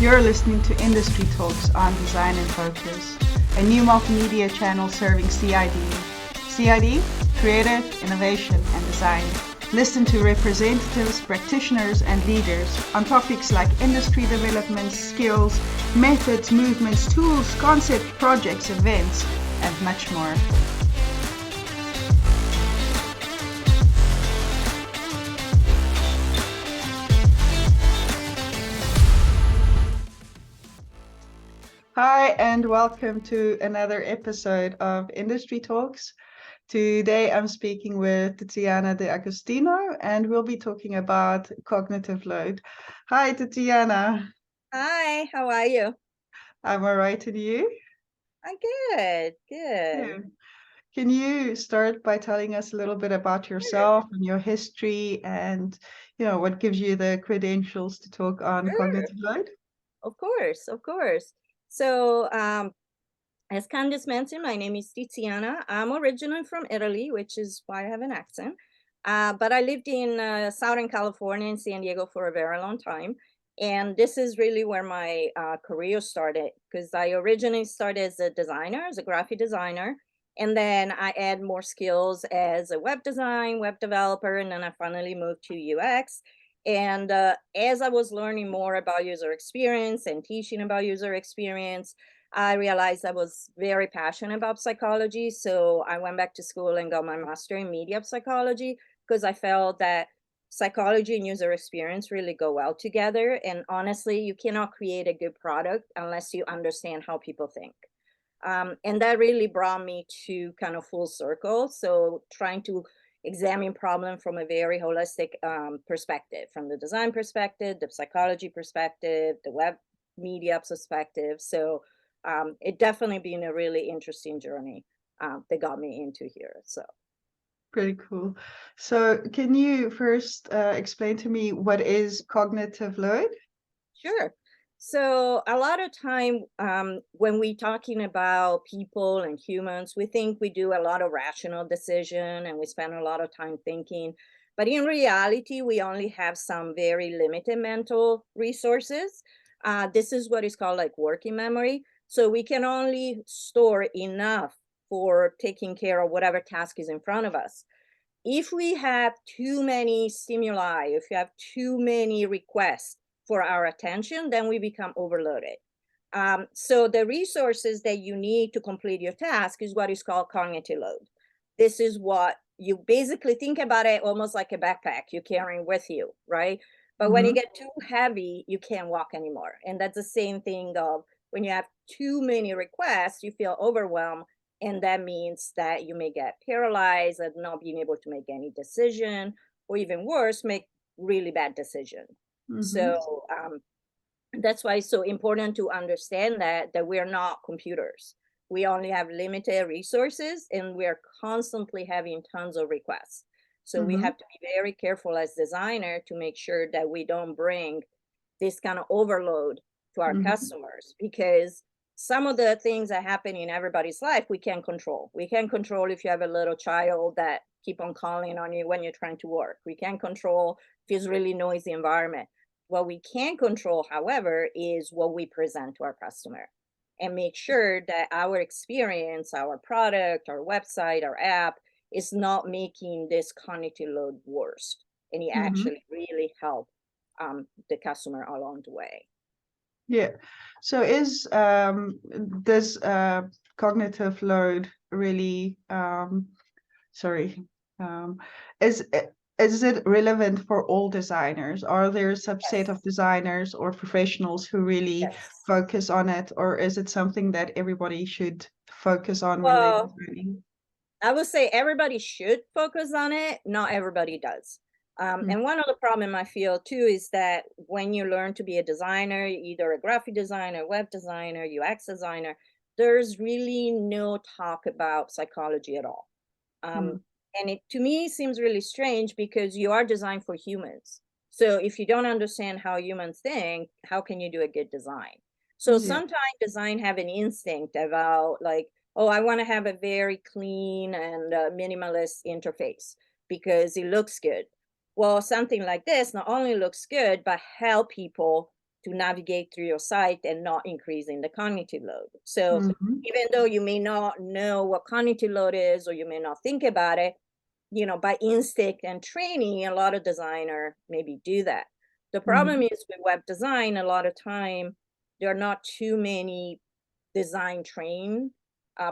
You're listening to Industry Talks on Design in Focus, a new multimedia channel serving CID. CID, Creative, Innovation and Design. Listen to representatives, practitioners and leaders on topics like industry development, skills, methods, movements, tools, concept, projects, events, and much more. Hi, and welcome to another episode of Industry Talks. Today I'm speaking with Tiziana de Agostino, and we'll be talking about cognitive load. Hi, Tiziana. Hi, how are you? I'm all right, and you? I'm good. Yeah. Can you start by telling us a little bit about Sure, yourself and your history and, what gives you the credentials to talk on sure. cognitive load? Of course, of course. So, as Candice mentioned, my name is Tiziana. I'm originally from Italy, which is why I have an accent. But I lived in Southern California in San Diego for a very long time. And this is really where my career started because I originally started as a designer, as a graphic designer. And then I add more skills as a web developer, and then I finally moved to UX. And as I was learning more about user experience and teaching about user experience, I realized I was very passionate about psychology. So I went back to school and got my master in media psychology because I felt that psychology and user experience really go well together. And honestly, you cannot create a good product unless you understand how people think. And that really brought me to kind of full circle. So trying to examine problem from a very holistic perspective, from the design perspective, the psychology perspective, the web media perspective. So it definitely been a really interesting journey that got me into here. So Pretty cool. So can you first explain to me what is cognitive load? sure. So a lot of time when we talking about people and humans, we think we do a lot of rational decision and we spend a lot of time thinking. But in reality, we only have some very limited mental resources. This is what is called like working memory. So we can only store enough for taking care of whatever task is in front of us. If we have too many stimuli, if you have too many requests for our attention, then we become overloaded. So the resources that you need to complete your task is what is called cognitive load. This is what you basically think about it almost like a backpack you're carrying with you, right? But when you Mm-hmm. get too heavy, you can't walk anymore. And that's the same thing of when you have too many requests, you feel overwhelmed, and that means that you may get paralyzed and not being able to make any decision, or even worse, make really bad decision. Mm-hmm. So that's why it's so important to understand that we're not computers. We only have limited resources and we're constantly having tons of requests. So we Mm-hmm. have to be very careful as designer to make sure that we don't bring this kind of overload to our Mm-hmm. customers, because some of the things that happen in everybody's life we can't control. We can't control if you have a little child that keep on calling on you when you're trying to work. We can't control if it's really noisy environment. What we can control, however, is what we present to our customer and make sure that our experience, our product, our website, our app is not making this cognitive load worse, and it Mm-hmm. actually really help the customer along the way. Yeah. So is this cognitive load really sorry um, is is it relevant for all designers? Are there a subset of Yes. designers or professionals who really Yes. focus on it, or is it something that everybody should focus on when they're Well, designing? I would say everybody should focus on it. Not everybody does. Mm, And one of the problem I feel too is that when you learn to be a designer, either a graphic designer, web designer, UX designer, there's really no talk about psychology at all. mm, And it to me seems really strange because you are designed for humans. So if you don't understand how humans think, how can you do a good design? So yeah. sometimes design have an instinct about like, oh, I want to have a very clean and minimalist interface because it looks good. Well, something like this not only looks good, but help people to navigate through your site and not increasing the cognitive load. So Mm-hmm. even though you may not know what cognitive load is, or you may not think about it, by instinct and training, a lot of designer maybe do that. The problem Mm-hmm. is with web design, a lot of time, there are not too many design trained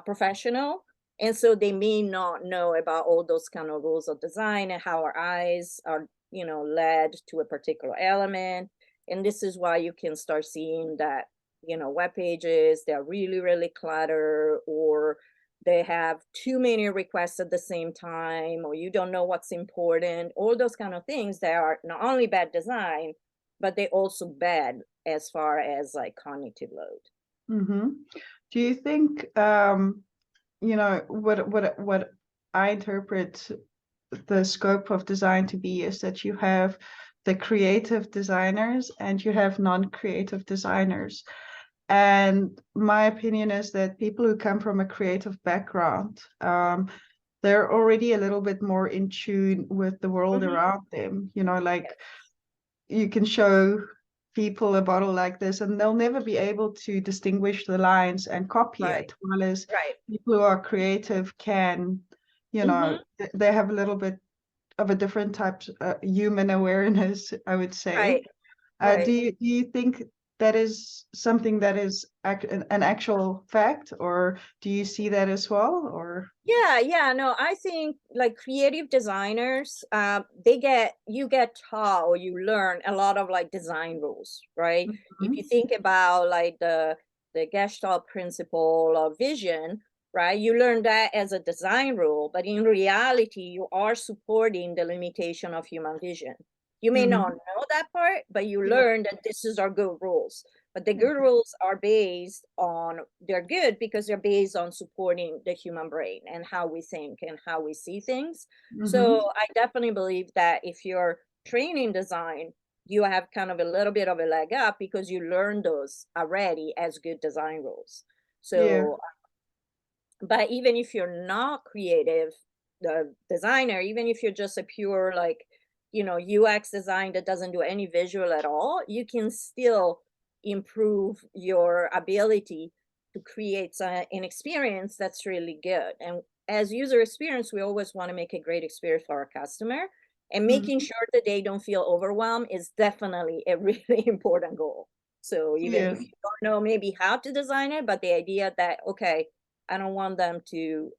professional. And so they may not know about all those kind of rules of design and how our eyes are, led to a particular element. And this is why you can start seeing that, web pages, they're really, really cluttered, or they have too many requests at the same time, or you don't know what's important, all those kind of things that are not only bad design, but they also bad as far as like cognitive load. Mm-hmm. Do you think, what I interpret the scope of design to be is that you have the creative designers and you have non-creative designers. And my opinion is that people who come from a creative background, they're already a little bit more in tune with the world Mm-hmm. around them. Like you can show people a bottle like this and they'll never be able to distinguish the lines and copy Right, it. Whereas right. people who are creative can, Mm-hmm. they have a little bit of a different type of human awareness, I would say. Right, right. Do you think that is something that is an actual fact, or do you see that as well? Or Yeah, no, I think like creative designers, you get taught or you learn a lot of like design rules, right? If you Mhm. think about like the Gestalt principle of vision, right? You learn that as a design rule, but in reality, you are supporting the limitation of human vision. You may not Mhm. know that part, but you Yeah. learn that this is our good rules. But the good rules are they're good because they're based on supporting the human brain and how we think and how we see things. So Mhm. I definitely believe that if you're training design, you have kind of a little bit of a leg up because you learn those already as good design rules. Yeah. So, but even if you're not creative, the designer, even if you're just a pure like, UX design that doesn't do any visual at all, you can still improve your ability to create an experience that's really good. And as user experience, we always want to make a great experience for our customer, and making Mhm. sure that they don't feel overwhelmed is definitely a really important goal. So even Yeah. if you don't know maybe how to design it, but the idea that, okay, I don't want them to,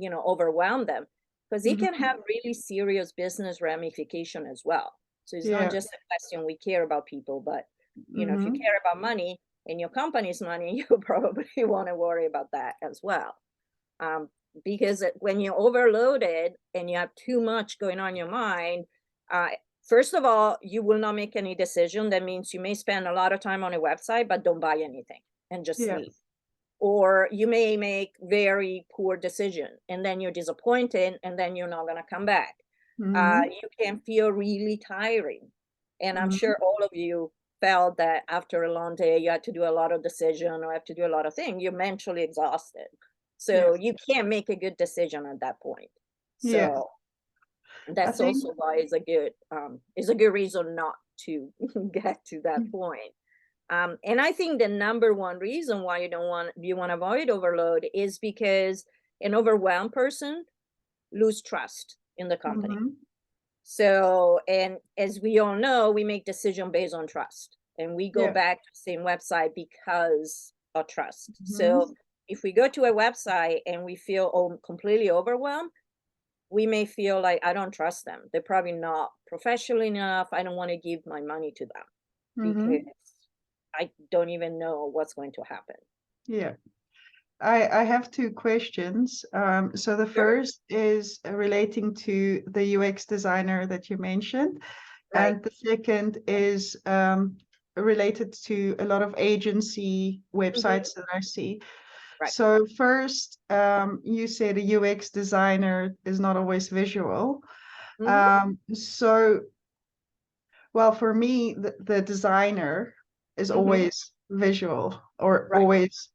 overwhelm them, because it can Mhm. have really serious business ramification as well. So it's not Yeah. just a question we care about people, but if you Mhm. care about money and your company's money, you probably want to worry about that as well. Um, because when you're overloaded and you have too much going on in your mind, uh, first of all, you will not make any decision. That means you may spend a lot of time on a website, but don't buy anything and just Yeah. leave. Or you may make very poor decision and then you're disappointed and then you're not going to come back. Mhm. You can feel really tiring, and I'm Mhm. sure all of you felt that after a long day you had to do a lot of decision or have to do a lot of things, you're mentally exhausted, Yeah. so you can't make a good decision at that point. Yeah. So I that's think. also why it's a good reason not to get to that point. And I think the number one reason why you want to avoid overload is because an overwhelmed person lose trust in the company. Mhm. So, and as we all know, we make decision based on trust, and we go Yeah. back to the same website because of trust. So Mhm. if we go to a website and we feel completely overwhelmed, we may feel like I don't trust them. They're probably not professional enough. I don't want to give my money to them because Mhm. I don't even know what's going to happen. Yeah. I have two questions. So the Sure. first is relating to the UX designer that you mentioned, Right. and the second is related to a lot of agency Hmm. websites that I see. Right. So first, you said a UX designer is not always visual. Hmm. So, well, for me, the designer is Hmm. always visual or Right. always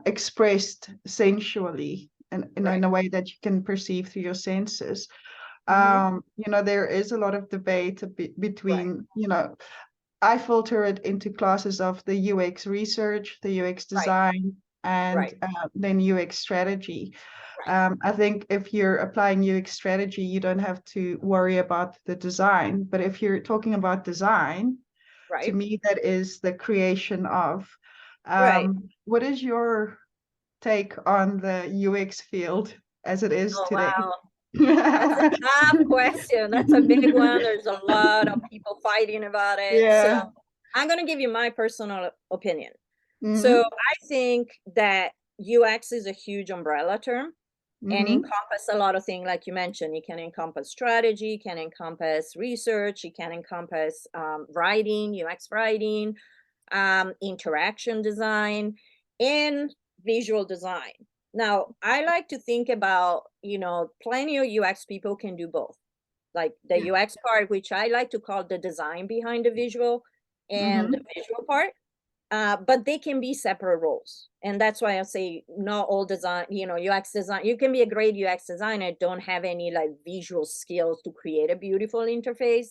expressed sensually and in Right. a way that you can perceive through your senses. Hmm. There is a lot of debate Right. between, I filter it into classes of the UX research, the UX Right, design, and right, then UX strategy. right, I think if you're applying UX strategy, you don't have to worry about the design. But if you're talking about design, to right, me, that is the creation of. right. What is your take on the UX field as it is Oh, today? wow. That's a tough question. That's a big one. There's a lot of people fighting about it. So Yeah. I'm going to give you my personal opinion. So Mm-hmm. I think that UX is a huge umbrella term and Mm-hmm. encompass a lot of things, like you mentioned. It can encompass strategy, it can encompass research, it can encompass writing, UX writing, interaction design, and visual design. Now, I like to think about, plenty of UX people can do both. Like the Yeah. UX part, which I like to call the design behind the visual, and the Mm-hmm. visual part. But they can be separate roles. And that's why I say not all design, UX design, you can be a great UX designer, don't have any like visual skills to create a beautiful interface.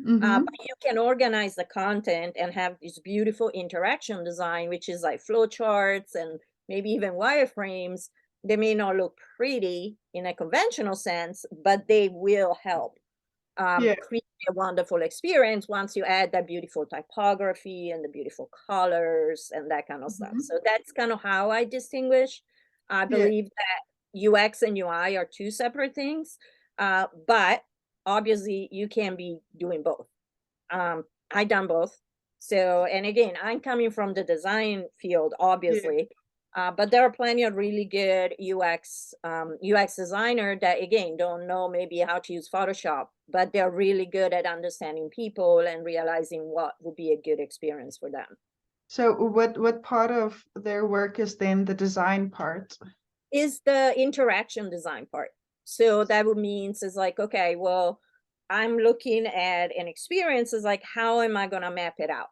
Mm-hmm. But you can organize the content and have this beautiful interaction design, which is like flowcharts and maybe even wireframes. They may not look pretty in a conventional sense, but they will help Yeah. create a wonderful experience once you add that beautiful typography and the beautiful colors and that kind of stuff. Mm-hmm. So that's kind of how I distinguish. I Yeah. believe that UX and UI are two separate things, but obviously you can be doing both. I done both. So, and again, I'm coming from the design field, Yeah. obviously, but there are plenty of really good UX designer that again don't know maybe how to use Photoshop, but they're really good at understanding people and realizing what would be a good experience for them. So what part of their work is then the design part? Is the interaction design part. So that would means is like, okay, well, I'm looking at an experience is like, how am I going to map it out?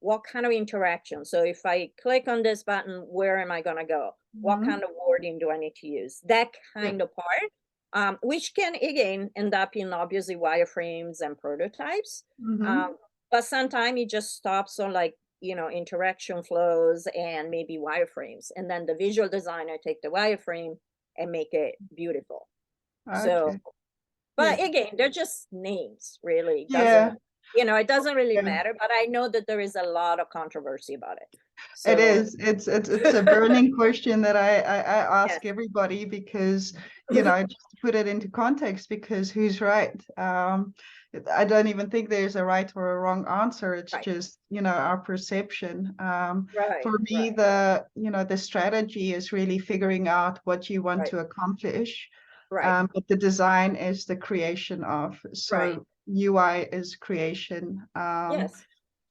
What kind of interaction? So if I click on this button, where am I going to go? What Mm-hmm. kind of wording do I need to use? That Yeah. kind of part, which can again end up in obviously wireframes and prototypes. Mm-hmm. Um, but sometimes it just stops on like, interaction flows and maybe wireframes. And then the visual designer take the wireframe and make it beautiful. So, Okay. Yeah. but again, they're just names, really. Yeah. It doesn't really Yeah. matter, but I know that there is a lot of controversy about it. It So, is. It's a burning question that I yes, ask everybody because, just to put it into context, because who's right? I don't even think there's a right or a wrong answer. It's right, just, our perception. right, For me, right, the strategy is really figuring out what you want right, to accomplish. right, But the design is the creation of. right. So UI is creation. Yes,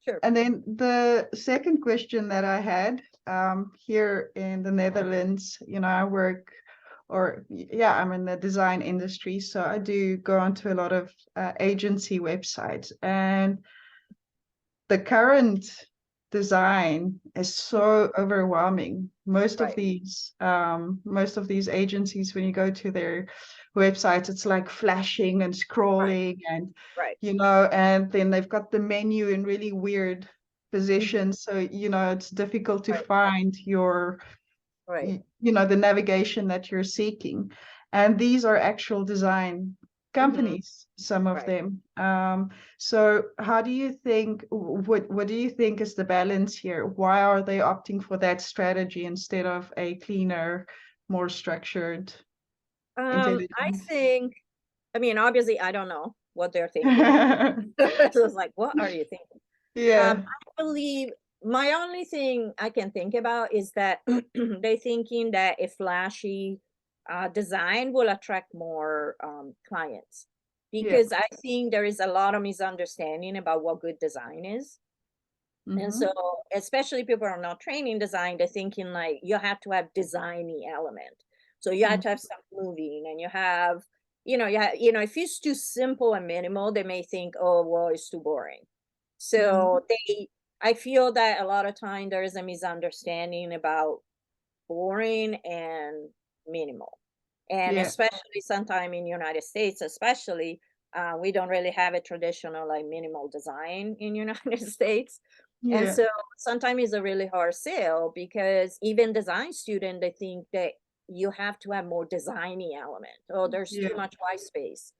sure. And then the second question that I had, here in the Netherlands, I work, yeah, I'm in the design industry. So I do go onto a lot of agency websites, and the current design is so overwhelming. Right, Most of these agencies, when you go to their websites, it's like flashing and right, scrolling, and right, and then they've got the menu in really weird mhm, positions. So it's difficult to right, find right, the navigation that you're seeking. And these are actual design mhm, companies, some of right. them. So how do you think, what do you think is the balance here? Why are they opting for that strategy instead of a cleaner, more structured, I intelligent? think, I mean, obviously, I don't know what they're thinking. So it's like, what are you thinking? Yeah. I believe my only thing I can think about is that they're thinking that a flashy design will attract more clients, Yeah. because I think there is a lot of misunderstanding about what good design is. And Mm-hmm. so, especially people are not trained in design, they're thinking like you have to have designy element. So you have to have stuff moving, and you have, if it's too simple and minimal, they may think, oh, well, it's too boring. Mm-hmm. So I feel that a lot of time there is a misunderstanding about boring and minimal. And Yeah. especially sometime in United States, especially, We don't really have a traditional like minimal design in United States. And Yeah. so sometimes it's a really hard sell because even design student, they think that you have to have more designy element. Oh, there's too Yeah. much white space.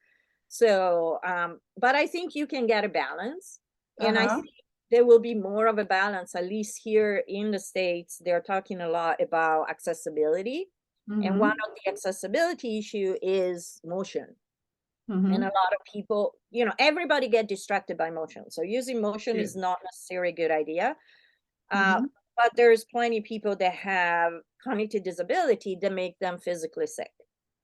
So, but I think you can get a balance. And I Uh-huh. think there will be more of a balance, at least here in the States. They're talking a lot about accessibility. And one Mm-hmm. of the accessibility issue is motion. And a Mm-hmm. lot of people, everybody get distracted by motion. So using motion Yeah. is not necessarily a good idea. Uh, Mm-hmm. but there's plenty of people that have cognitive disability that make them physically sick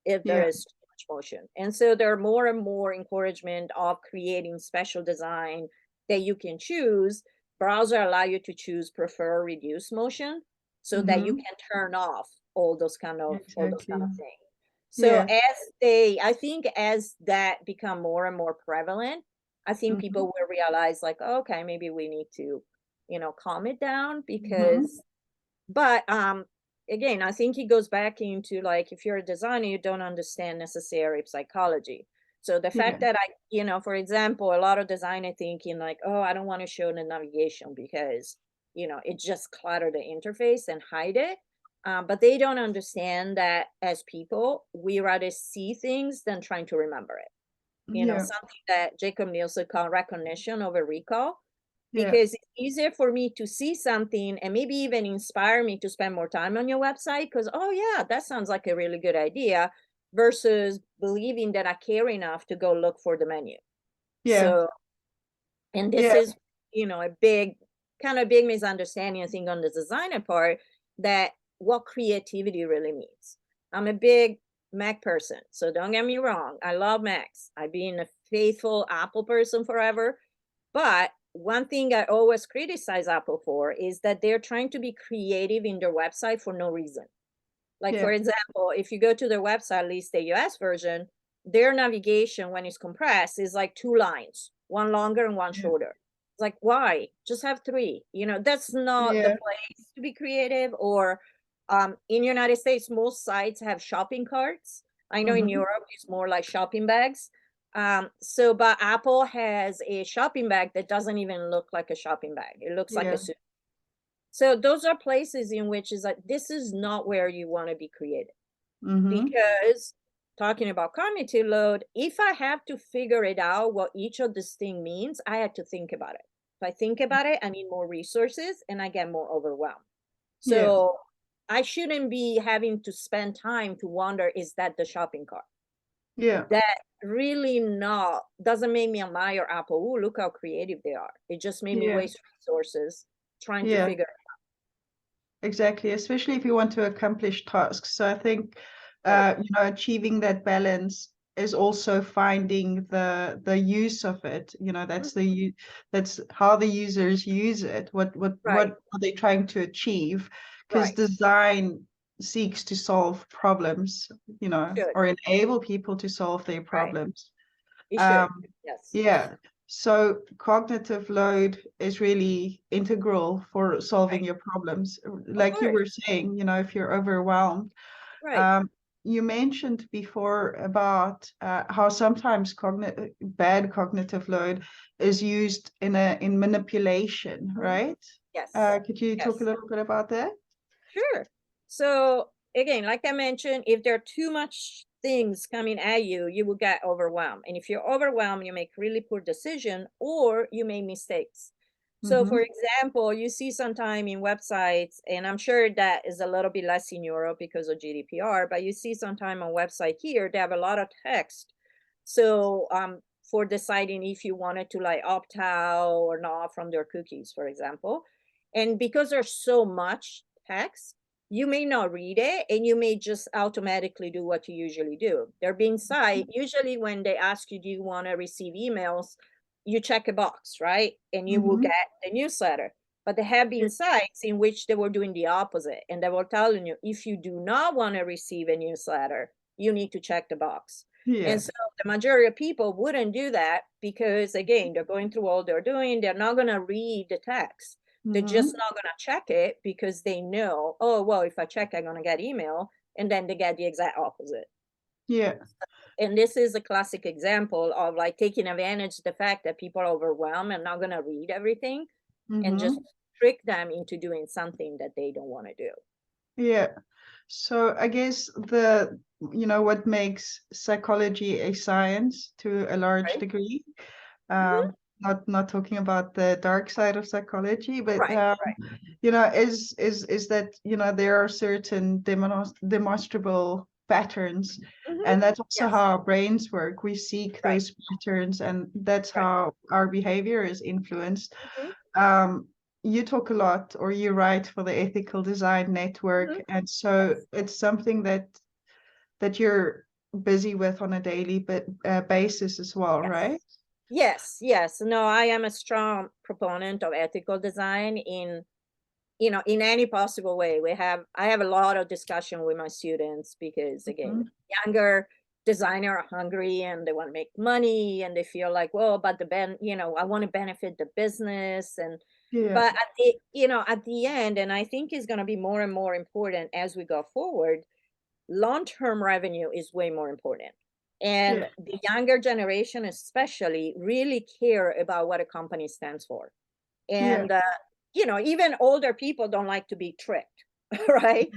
if there Yeah. is too much motion. And so there are more and more encouragement of creating special design that you can choose. Browser allow you to choose prefer reduce motion so that you Mm-hmm. can turn off all those kind Exactly. of things. So Yeah. I think as that become more and more prevalent, I think Mm-hmm. people will realize like, oh, okay, maybe we need to calm it down Mm-hmm. but again, I think it goes back into like if you're a designer, you don't understand necessary psychology. So the Yeah. fact that for example, a lot of designer thinking like, oh, I don't want to show the navigation because it just clutter the interface and hide it. But they don't understand that as people, we rather see things than trying to remember it. Yeah. Something that Jacob Nielsen called recognition over recall, Yeah. because it's easier for me to see something and maybe even inspire me to spend more time on your website because, oh, yeah, that sounds like a really good idea versus believing that I care enough to go look for the menu. Yeah. So, and this Yeah. is, a big misunderstanding, I think, on the designer part that what creativity really means. I'm a big Mac person, so don't get me wrong. I love Macs. I've been a faithful Apple person forever. But one thing I always criticize Apple for is that they're trying to be creative in their website for no reason. Like, Yeah. for example, if you go to their website, at least the US version, their navigation when it's compressed is like 2 lines, one longer and one Yeah. shorter. It's like, why? Just have three. That's not the Yeah. place to be creative. Or in United States, most sites have shopping carts. I know in Mm-hmm. Europe, it's more like shopping bags. But Apple has a shopping bag that doesn't even look like a shopping bag. It looks like a Yeah. suit. So those are places in which is like this is not where you want to be creative. Mm-hmm. Because talking about cognitive load, if I have to figure it out what each of this thing means, I had to think about it. If I think about it, I need more resources and I get more overwhelmed. Yeah. So I shouldn't be having to spend time to wonder, is that the shopping cart? Yeah. That really not doesn't make me admire Apple. Oh, look how creative they are. It just made me Yeah. waste resources trying to Yeah. figure. Exactly, especially if you want to accomplish tasks. So I think, Right. achieving that balance is also finding the use of it. That's how the users use it. What Right, are they trying to achieve? Because right. design seeks to solve problems, Should, or enable people to solve their right. problems. It should. Um, Yes. yeah. So cognitive load is really integral for solving Right. your problems. Of Like you course. were saying, if you're overwhelmed. Right. Um, you mentioned before about how sometimes bad cognitive load is used in manipulation, Mhm. right? Yes. Could you talk a Yes. little bit about that? Sure. So again, like I mentioned, if there are too much things coming at you, you will get overwhelmed. And if you're overwhelmed, you make really poor decision or you make mistakes. So Mm-hmm. for example, you see sometime in websites, and I'm sure that is a little bit less in Europe because of GDPR, but you see sometime on website here, they have a lot of text. So for deciding if you wanted to like opt out or not from their cookies, for example. And because there's so much text, you may not read it and you may just automatically do what you usually do. There being site, usually when they ask you, do you want to receive emails, you check a box, right? And you will Mm-hmm. get the newsletter. But there have been sites in which they were doing the opposite and they were telling you, if you do not want to receive a newsletter, you need to check the box. Yeah. And so the majority of people wouldn't do that because, again, they're going through all they're doing. They're not going to read the text. They're Mm-hmm. just not going to check it because they know, oh, well, if I check, I'm going to get email. And then they get the exact opposite. Yeah. And this is a classic example of like taking advantage of the fact that people are overwhelmed and not going to read everything and just trick them into doing something that they don't want to do. Yeah. So I guess what makes psychology a science to a large Right. degree, Mhm. not talking about the dark side of psychology, but Right. is that there are certain demonstrable patterns, Mhm. and that's also Yes. how our brains work. We seek Right. those patterns, and that's Right. how our behavior is influenced. Mhm. You talk a lot, or you write for the Ethical Design Network, Mhm. and so Yes. it's something that you're busy with on a daily basis as well, Yes. right? Yes. Yes. No, I am a strong proponent of ethical design in, in any possible way. I have a lot of discussion with my students because again, Mhm. younger designer are hungry and they want to make money and they feel like, well, but I want to benefit the business. And Yeah, but at the end, and I think is going to be more and more important as we go forward, long-term revenue is way more important. And yeah, the younger generation especially really care about what a company stands for. yeah, And even older people don't like to be tricked, right?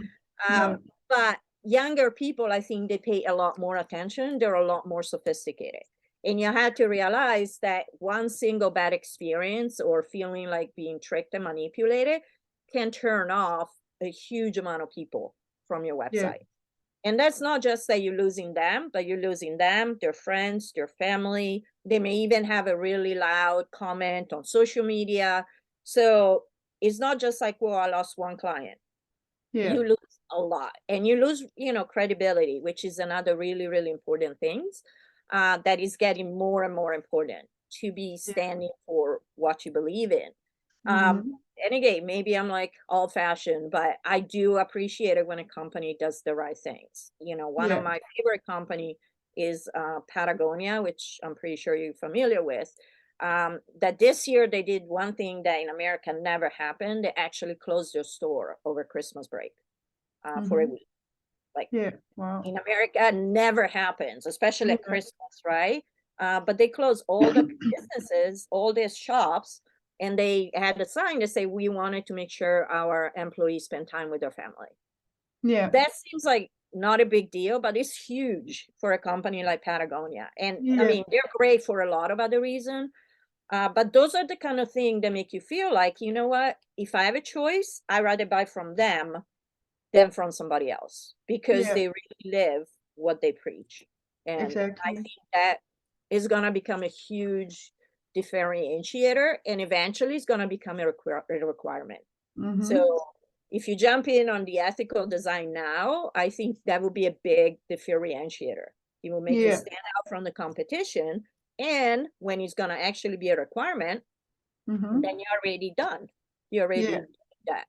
no, But younger people, I think they pay a lot more attention. They're a lot more sophisticated. And you have to realize that one single bad experience or feeling like being tricked and manipulated can turn off a huge amount of people from your yeah, website. And that's not just that you're losing them, but you're losing them, their friends, their family. They may even have a really loud comment on social media. So it's not just like, well, I lost one client. yeah, You lose a lot and you lose, credibility, which is another really, really important things that is getting more and more important to be yeah. standing for what you believe in. Um, Hmm. and again, maybe I'm like old fashioned, but I do appreciate it when a company does the right things. One of Yeah. my favorite company is Patagonia, which I'm pretty sure you're familiar with. That this year they did one thing that in America never happened. They actually closed their store over Christmas break for a Hmm. week. Like Yeah. Wow. in America, never happens, especially at Yeah. Christmas, right? But they closed all the businesses, all these shops, and they had a sign to say we wanted to make sure our employees spend time with their family. Yeah. That seems like not a big deal, but it's huge for a company like Patagonia. And I Yeah. mean, they're great for a lot of other reasons. But those are the kind of thing that make you feel like, you know what? If I have a choice, I'd rather buy from them than from somebody else because Yeah. they really live what they preach. And I Exactly. think that is going to become a huge differentiator and eventually it's going to become a requirement. Hmm. So if you jump in on the ethical design now, I think that will be a big differentiator. It will make you Yeah. stand out from the competition. And when it's going to actually be a requirement, Hmm. then you're already done. You already Yeah. did that.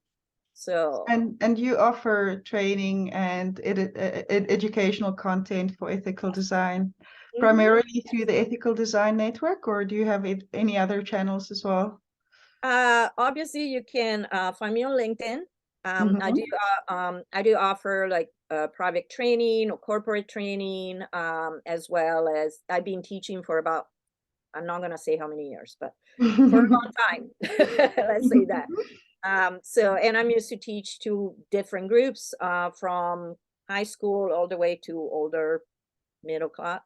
So And you offer training and educational content for ethical design, mhm. primarily through the Ethical Design Network, or do you have any other channels as well? Obviously, you can find me on LinkedIn. Hmm. I do offer like private training or corporate training, as well as I've been teaching for about, I'm not gonna say how many years, but for a long time. Let's say that. And I'm used to teach to different groups, from high school all the way to older middle class,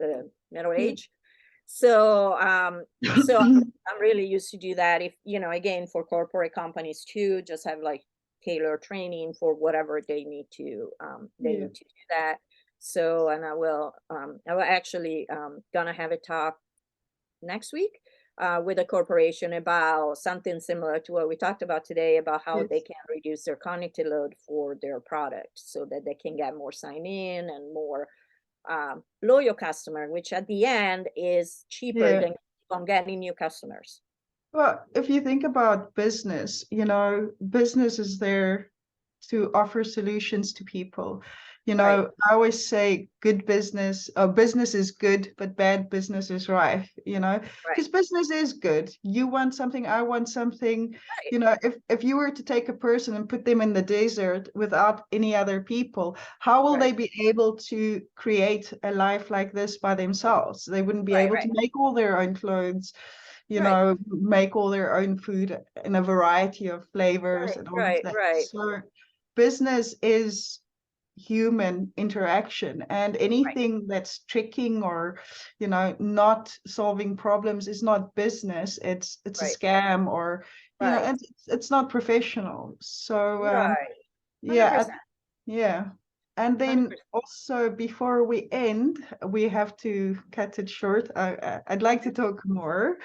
middle Yeah. age. So I'm really used to do that. If again for corporate companies too, just have like tailored training for whatever they Yeah. need to do that. So, and I will actually gonna have a talk next week with a corporation about something similar to what we talked about today about how they Yes. can reduce their cognitive load for their product so that they can get more sign in and more loyal customer, which at the end is cheaper Yeah. than on getting new customers. Well, if you think about business, business is there to offer solutions to people. You know, I always say good business, or business is good, but bad business is rife, you know, because business is good. You want something, I want something. Right. You know, if you were to take a person and put them in the desert without any other people, how will they be able to create a life like this by themselves? They wouldn't be able to make all their own clothes, you know, make all their own food in a variety of flavors and all of that. So business is human interaction, and anything that's tricking or, you know, not solving problems is not business. It's a scam, or, you know, and it's not professional. So yeah, 100%. yeah. And then 100%. also, before we end, we have to cut it short. I'd like to talk more,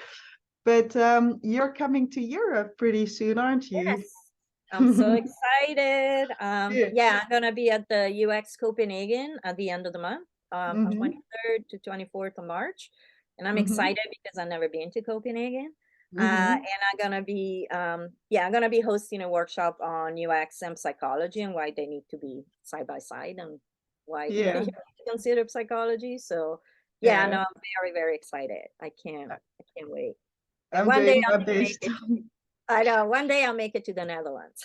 but you're coming to Europe pretty soon, aren't you? Yes, I'm so excited. Yeah. Yeah, I'm gonna be at the UX Copenhagen at the end of the month, on 23rd to 24th of March, and I'm excited because I've never been to Copenhagen. And I'm gonna be, I'm gonna be hosting a workshop on UX and psychology and why they need to be side by side and why you need to consider psychology. So yeah, no, I'm very, very excited. I can't wait. And I'm one day doing I'll my make best. it. I know. One day I'll make it to the Netherlands.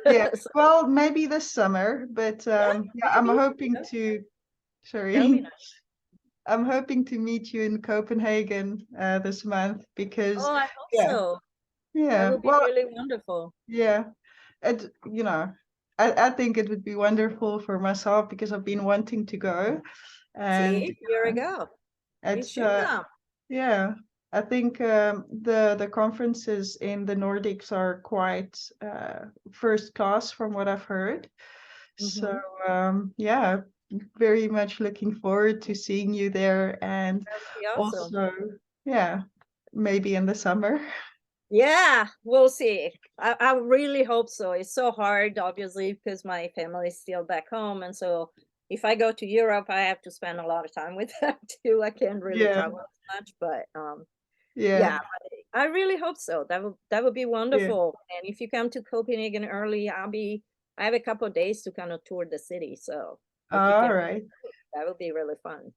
Yeah, So, well, maybe this summer, but yeah, I'm maybe. hoping to, That would be sorry, nice. I'm hoping to meet you in Copenhagen this month, because Oh, I hope yeah, so. That yeah, would be well, really wonderful. yeah, it, you know, I think it would be wonderful for myself because I've been wanting to go, and See, here we go. You it's should come. yeah, I think the conferences in the Nordics are quite first class from what I've heard. So yeah, very much looking forward to seeing you there, and That would be awesome. also, yeah, maybe in the summer. Yeah, we'll see. I really hope so. It's so hard, obviously, because my family is still back home. And so if I go to Europe, I have to spend a lot of time with them too. I can't really Yeah, travel as much, but yeah, yeah, I really hope so. That would be yeah. wonderful. And if you come to Copenhagen early, I have a couple of days to kind of tour the city. So if you All can, right. that would be really fun.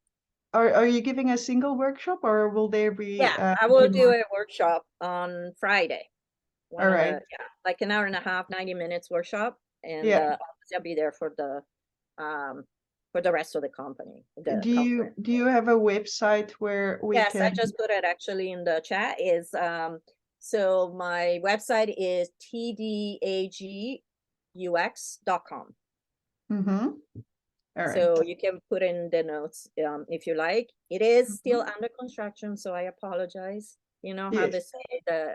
Are you giving a single workshop, or will there be Yeah, I a will few do more? a workshop on Friday. All One of right. the, like an hour and a half, 90 minutes workshop. And Yeah. obviously I'll be there for the rest of the company, the Do conference. you have a website where we Yes, I can? just put it actually in the chat. Is so my website is tdagux.com. All right. So you can put in the notes if you like. It is still under construction, so I apologize. You know how Yes. they say the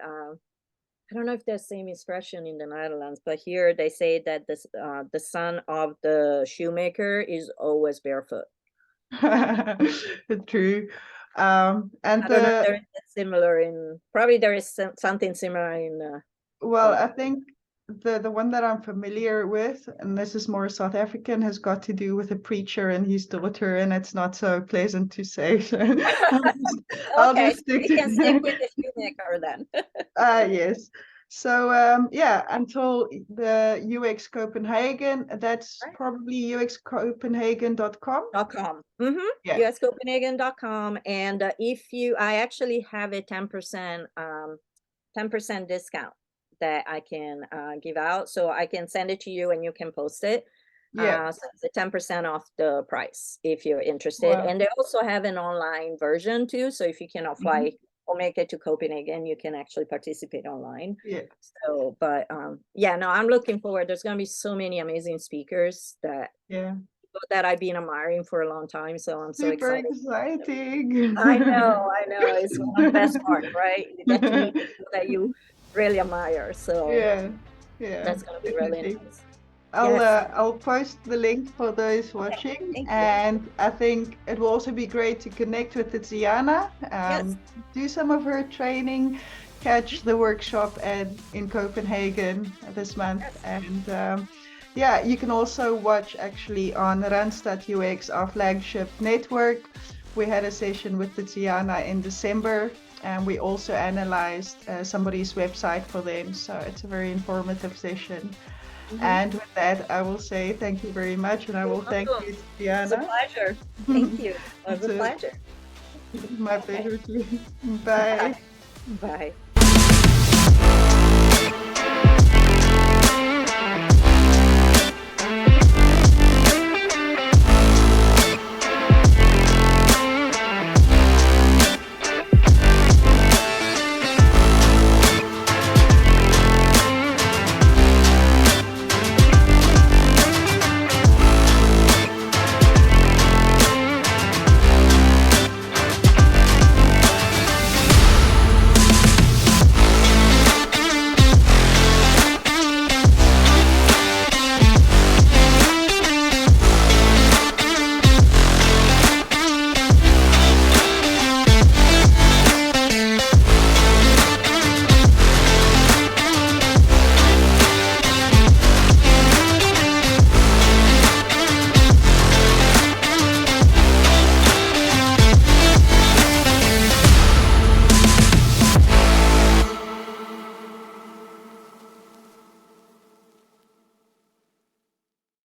I don't know if there's the same expression in the Netherlands, but here they say that the son of the shoemaker is always barefoot. True. And I don't know if there is similar in, probably there is something similar in. well, I think the one that I'm familiar with, and this is more South African, has got to do with a preacher and his daughter, and it's not so pleasant to say. So I'll Okay, just so stick we to can stick with the shoemaker then. yes. So yeah, until the UX Copenhagen, that's Right. probably uxcopenhagen.com. .com. Yeah. uscopenhagen.com. And I actually have a 10% discount that I can give out. So I can send it to you and you can post it. Yeah. So it's a 10% off the price if you're interested. Wow. And they also have an online version too. So if you cannot fly or make it to Copenhagen, you can actually participate online. Yeah. So, but yeah, no, I'm looking forward. There's going to be so many amazing speakers that I've been admiring for a long time. So I'm so Super excited. exciting. I know. It's one of the best parts, right? You get to meet people that you really admire. So Yeah. that's going to be really Definitely. nice. I'll post the link for those watching, thank you. and I think it will also be great to connect with Tiziana, do some of her training, catch the workshop in Copenhagen this month, and yeah, you can also watch actually on Randstad UX, our flagship network. We had a session with Tiziana in December, and we also analyzed somebody's website for them, so it's a very informative session. And with that, I will say thank you very much, and I will thank welcome. you, It's a Tiziana. pleasure. Thank you. It was a It's pleasure. my pleasure too. Bye. Bye.